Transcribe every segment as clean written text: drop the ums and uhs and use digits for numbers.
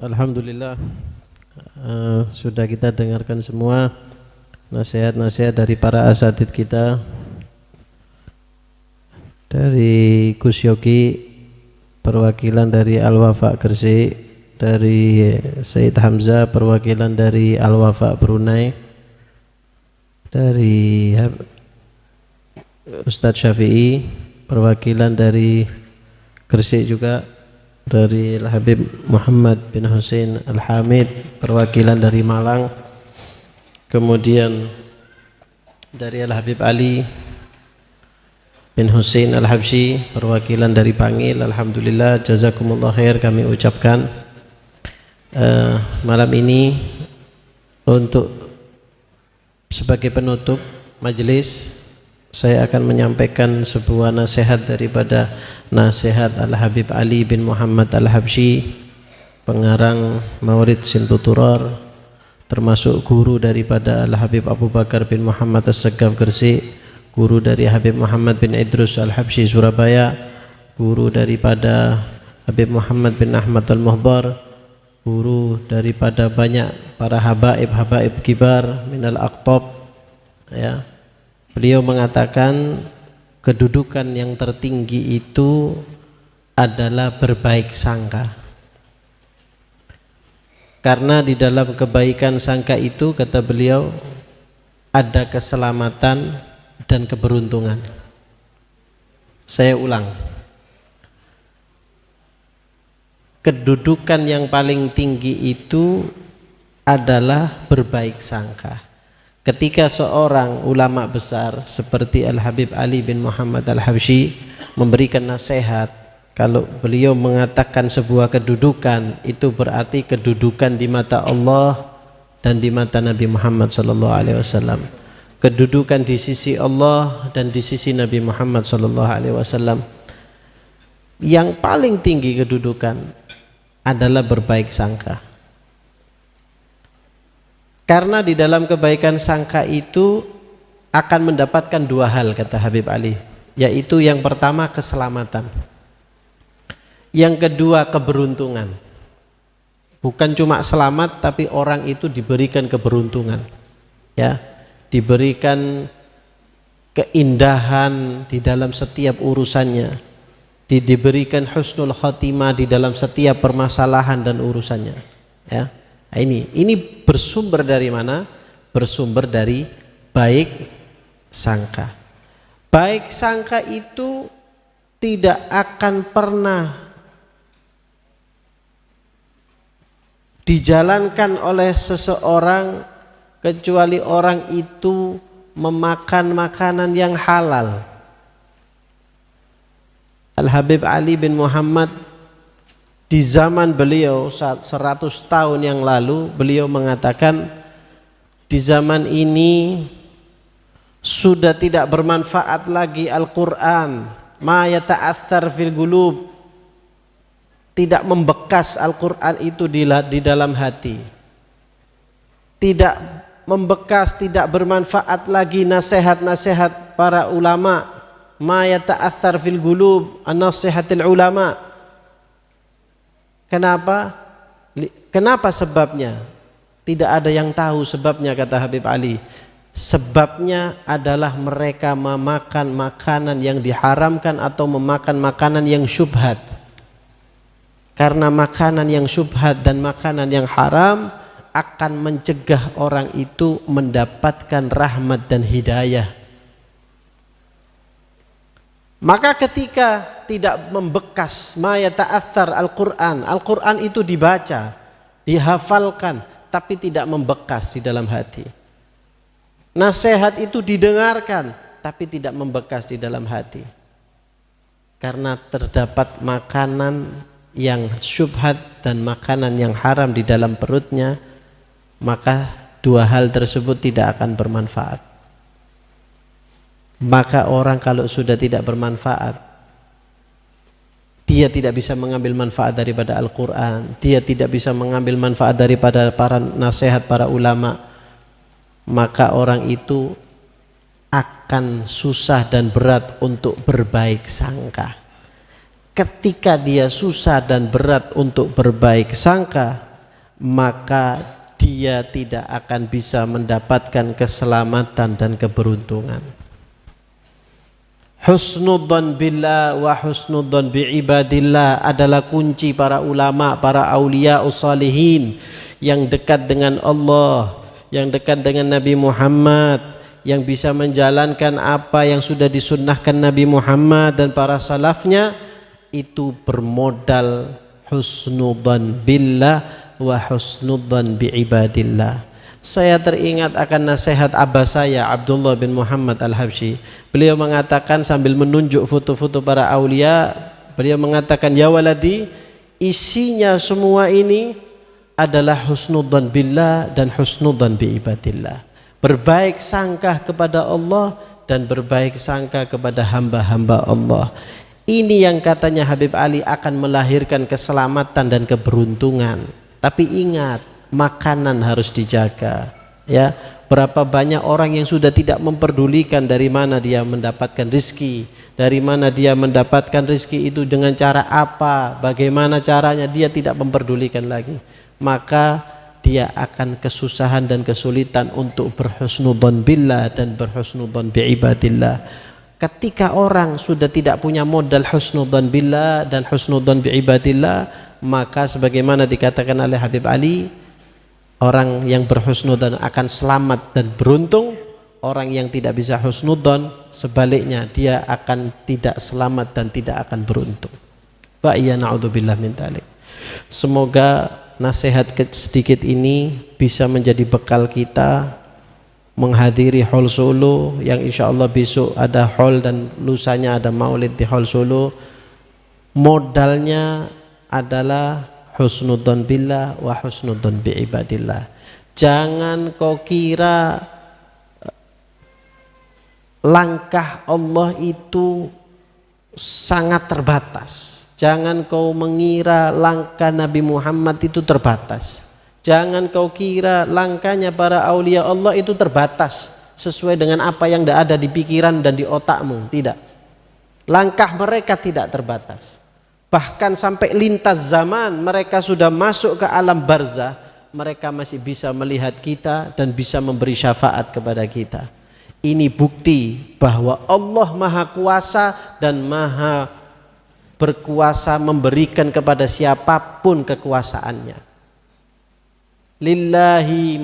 Alhamdulillah, sudah kita dengarkan semua nasihat-nasihat dari para asatidz kita, dari Gus Yogi perwakilan dari Al-Wafa Gresik, dari Said Hamzah perwakilan dari Al-Wafa Brunei, dari Ustadz Syafi'i perwakilan dari Gresik juga, dari Al-Habib Muhammad bin Husain Al-Hamid perwakilan dari Malang, kemudian dari Al-Habib Ali bin Husain Al-Habsyi perwakilan dari Bangil. Alhamdulillah, jazakumullah khair kami ucapkan. Malam ini untuk sebagai penutup majelis, saya akan menyampaikan sebuah nasihat daripada nasihat Al-Habib Ali bin Muhammad Al-Habsyi, pengarang Maurid Simtuturar, termasuk guru daripada Al-Habib Abu Bakar bin Muhammad As-Saggaf Gresik, guru dari Habib Muhammad bin Idrus Al-Habsyi Surabaya, guru daripada Habib Muhammad bin Ahmad Al-Muhdar, guru daripada banyak para habaib kibar minal aqtab, ya. Beliau mengatakan kedudukan yang tertinggi itu adalah berbaik sangka. Karena di dalam kebaikan sangka itu, kata beliau, ada keselamatan dan keberuntungan. Saya ulang. Kedudukan yang paling tinggi itu adalah berbaik sangka. Ketika seorang ulama besar seperti Al-Habib Ali bin Muhammad Al-Habsyi memberikan nasihat, kalau beliau mengatakan sebuah kedudukan, itu berarti kedudukan di mata Allah dan di mata Nabi Muhammad SAW. Kedudukan di sisi Allah dan di sisi Nabi Muhammad SAW. Yang paling tinggi kedudukan adalah berbaik sangka. Karena di dalam kebaikan sangka itu akan mendapatkan dua hal, kata Habib Ali, yaitu yang pertama keselamatan, yang kedua keberuntungan. Bukan cuma selamat, tapi orang itu diberikan keberuntungan, ya, diberikan keindahan di dalam setiap urusannya, diberikan husnul khatimah di dalam setiap permasalahan dan urusannya, ya. Ini bersumber dari mana? Bersumber dari baik sangka. Baik sangka itu tidak akan pernah dijalankan oleh seseorang kecuali orang itu memakan makanan yang halal. Al-Habib Ali bin Muhammad di zaman beliau 100 tahun yang lalu, beliau mengatakan di zaman ini sudah tidak bermanfaat lagi Al-Quran, ma yata'athar fil qulub, tidak membekas Al-Quran itu di dalam hati, tidak membekas, tidak bermanfaat lagi nasihat-nasihat para ulama, ma yata'athar fil qulub an-nasihatil ulama. Kenapa? Kenapa sebabnya? Tidak ada yang tahu sebabnya, kata Habib Ali. Sebabnya adalah mereka memakan makanan yang diharamkan atau memakan makanan yang syubhat. Karena makanan yang syubhat dan makanan yang haram akan mencegah orang itu mendapatkan rahmat dan hidayah. Maka ketika tidak membekas ma yata'athar Al-Quran, Al-Quran itu dibaca, dihafalkan, tapi tidak membekas di dalam hati. Nasihat itu didengarkan, tapi tidak membekas di dalam hati. Karena terdapat makanan yang syubhat dan makanan yang haram di dalam perutnya, maka dua hal tersebut tidak akan bermanfaat. Maka orang kalau sudah tidak bermanfaat, dia tidak bisa mengambil manfaat daripada Al-Quran, dia tidak bisa mengambil manfaat daripada para nasihat para ulama, maka orang itu akan susah dan berat untuk berbaik sangka. Ketika dia susah dan berat untuk berbaik sangka, maka dia tidak akan bisa mendapatkan keselamatan dan keberuntungan. Husnudzan billah wa husnudzan biibadillah adalah kunci para ulama, para aulia ussalihin yang dekat dengan Allah, yang dekat dengan Nabi Muhammad, yang bisa menjalankan apa yang sudah disunnahkan Nabi Muhammad dan para salafnya, itu bermodal husnudzan billah wa husnudzan biibadillah. Saya teringat akan nasihat abah saya, Abdullah bin Muhammad Al-Habsyi. Beliau mengatakan sambil menunjuk foto-foto para aulia, beliau mengatakan, ya waladi, isinya semua ini adalah husnudzan billah dan husnudzan biibadillah. Berbaik sangka kepada Allah dan berbaik sangka kepada hamba-hamba Allah. Ini yang katanya Habib Ali akan melahirkan keselamatan dan keberuntungan. Tapi ingat, makanan harus dijaga, ya. Berapa banyak orang yang sudah tidak memperdulikan dari mana dia mendapatkan rezeki, dari mana dia mendapatkan rezeki itu, dengan cara apa, bagaimana caranya, dia tidak memperdulikan lagi. Maka dia akan kesusahan dan kesulitan untuk berhusnudzan billah dan berhusnudzan biibadillah. Ketika orang sudah tidak punya modal husnudzan billah dan husnudzan biibadillah, maka sebagaimana dikatakan oleh Habib Ali, orang yang berhusnudzan akan selamat dan beruntung. Orang yang tidak bisa husnudzan, sebaliknya dia akan tidak selamat dan tidak akan beruntung. Wa iya na'udzubillah min dzalik. Semoga nasihat sedikit ini bisa menjadi bekal kita menghadiri Hall Solo, yang insya Allah besok ada Hall dan lusanya ada maulid di Hall Solo. Modalnya adalah husnudzan billah wa husnudzan biibadillah. Jangan kau kira langkah Allah itu sangat terbatas. Jangan kau mengira langkah Nabi Muhammad itu terbatas. Jangan kau kira langkahnya para aulia Allah itu terbatas sesuai dengan apa yang ada di pikiran dan di otakmu. Tidak. Langkah mereka tidak terbatas. Bahkan sampai lintas zaman mereka sudah masuk ke alam barzah, mereka masih bisa melihat kita dan bisa memberi syafaat kepada kita. Ini bukti bahwa Allah Maha Kuasa dan Maha berkuasa memberikan kepada siapapun kekuasaannya. Lillahi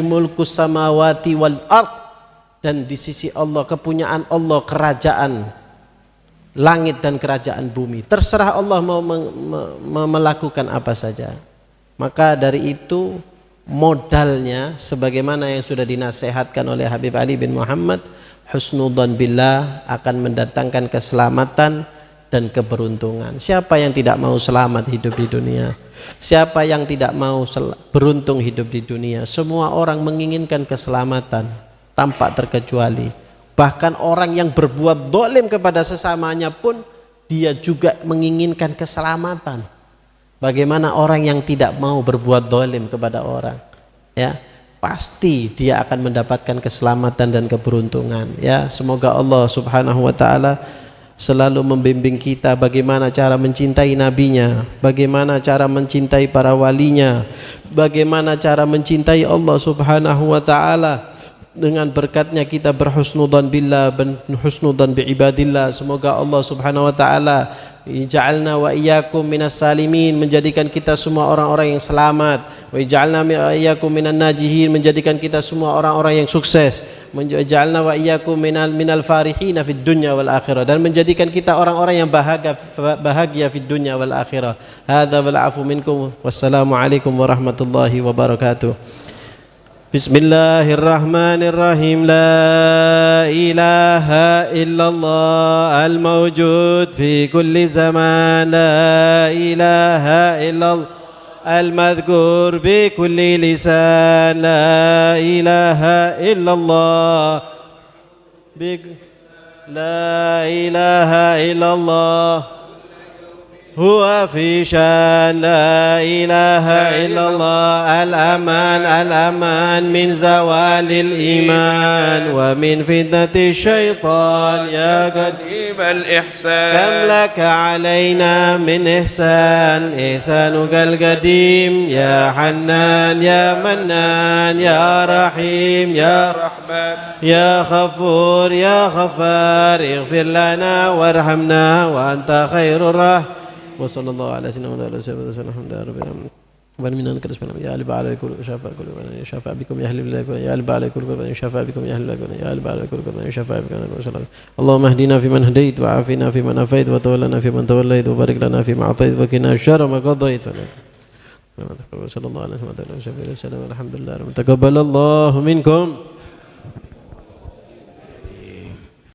mulkus samawati wal ard, dan di sisi Allah, kepunyaan Allah, kerajaan langit dan kerajaan bumi. Terserah Allah mau melakukan apa saja. Maka dari itu modalnya sebagaimana yang sudah dinasehatkan oleh Habib Ali bin Muhammad, husnudzan billah akan mendatangkan keselamatan dan keberuntungan. Siapa yang tidak mau selamat hidup di dunia? Siapa yang tidak mau beruntung hidup di dunia? Semua orang menginginkan keselamatan tanpa terkecuali. Bahkan orang yang berbuat zalim kepada sesamanya pun dia juga menginginkan keselamatan. Bagaimana orang yang tidak mau berbuat zalim kepada orang? Ya, pasti dia akan mendapatkan keselamatan dan keberuntungan. Ya, semoga Allah Subhanahu wa taala selalu membimbing kita bagaimana cara mencintai nabinya, bagaimana cara mencintai para walinya, bagaimana cara mencintai Allah Subhanahu wa taala. Dengan berkatnya kita berhusnudzan billah dan husnudzan biibadillah. Semoga Allah Subhanahu wa taala ij'alna wa iyyakum minas salimin, menjadikan kita semua orang-orang yang selamat. Wa ij'alna wa iyyakum minan najihin, menjadikan kita semua orang-orang yang sukses. Ij'alna wa iyyakum minal farihin fid dunya wal akhirah, dan menjadikan kita orang-orang yang bahagia fid dunya wal akhirah. Hadza wal afu minkum. Wassalamu alaikum warahmatullahi wabarakatuh. Bismillahirrahmanirrahim. La ilaha illallah al-mawjud fi kulli zaman. La ilaha illallah al-madhkur bi kulli lisan. La ilaha illallah La ilaha illallah هو في شان لا إله إلا الله الأمان الأمان من زوال الإيمان ومن فتنة الشيطان يا قديم الإحسان كم لك علينا من إحسان إحسانك القديم يا حنان يا منان يا رحيم يا رحمن يا غفور يا غفار اغفر لنا وارحمنا وأنت خير الراحمين وصلى الله على سيدنا محمد وعلى اله وصحبه الحمد لله رب العالمين ومن الكرس يا الب على كل شفاء كل من شفاء بكم يا اهل الله يا الب على كل من شفاء بكم يا اهل الله يا الب على كل من شفاء بكم اللهم اهدنا فيمن هديت وعافنا فيمن عافيت وتولنا فيمن توليت وبارك لنا فيما اعطيت وقنا شر ما قضيت صلى الله عليه وسلم الحمد لله رب تقبل الله منكم.